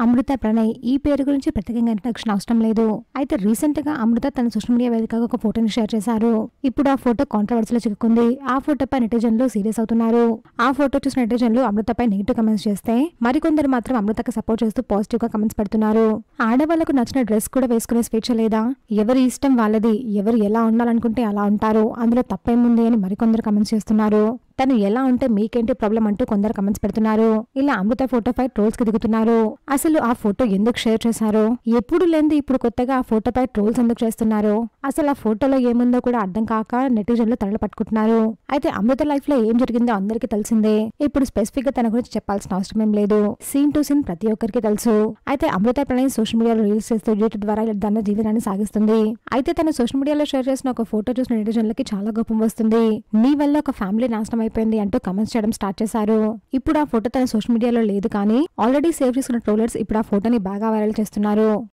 అమృత ప్రణయ్ ఈ పేరు గురించి ప్రత్యేకంగా ఇంట్రడక్షన్ అవసరం లేదు. అయితే రీసెంట్ గా అమృత తన సోషల్ మీడియా వేదికగా ఒక ఫోటోని షేర్ చేశారు. ఇప్పుడు ఆ ఫోటో కాంట్రవర్సీలో చిక్కుకుంది. ఆ ఫోటోపై నెటిజన్లు సీరియస్ అవుతున్నారు. ఆ ఫోటో చూసిన నెటిజన్లు అమృతపై నెగిటివ్ కమెంట్స్ చేస్తే మరికొందరు మాత్రం అమృతకి సపోర్ట్ చేస్తూ పాజిటివ్ గా కమెంట్స్ పెడుతున్నారు. ఆడవాళ్లకు నచ్చిన డ్రెస్ కూడా వేసుకునే స్వేచ్ఛ లేదా? ఎవరి ఇష్టం వాళ్ళది. ఎవరు ఎలా ఉండాలనుకుంటే అలా ఉంటారు. అందులో తప్పేముంది అని మరికొందరు కమెంట్స్ చేస్తున్నారు. తను ఎలా ఉంటే మీకేంటి ప్రాబ్లం అంటూ కొందరు కమెంట్స్ పెడుతున్నారు. ఇలా అమృత ఫోటోపై ట్రోల్స్ కి దిగుతున్నారు. అసలు ఆ ఫోటో ఎందుకు షేర్ చేశారు? ఎప్పుడు లేంది ఇప్పుడు కొత్తగా ఆ ఫోటోపై ట్రోల్స్ ఎందుకు చేస్తున్నారు? అసలు ఆ ఫోటోలో ఏముందో కూడా అర్థం కాక నెటిజన్లు తరలి పట్టుకుంటున్నారు. అయితే అమృత లైఫ్ లో ఏం జరిగిందో అందరికీ తెలిసిందే. ఇప్పుడు స్పెసిఫిక్ గా తన గురించి చెప్పాల్సిన అవసరం ఏం లేదు. సీన్ టు సీన్ ప్రతి ఒక్కరికి తెలుసు. అయితే అమృత ప్రణయ్ సోషల్ మీడియాలో రీల్స్ చేస్తూ యూట్యూబ్ ద్వారా తన జీవనాన్ని సాగిస్తుంది. అయితే తన సోషల్ మీడియాలో షేర్ చేసిన ఒక ఫోటో చూసిన నెటిజన్లకి చాలా కోపం వస్తుంది. నీ వల్ల ఒక ఫ్యామిలీ నాశనం అయిపోయింది అంటూ కమెంట్స్ చేయడం స్టార్ట్ చేశారు. ఇప్పుడు ఆ ఫోటో తన సోషల్ మీడియాలో లేదు కానీ ఆల్రెడీ సేవ్ చేసుకున్న ట్రోలర్స్ ఇప్పుడు ఆ ఫోటోని బాగా వైరల్ చేస్తున్నారు.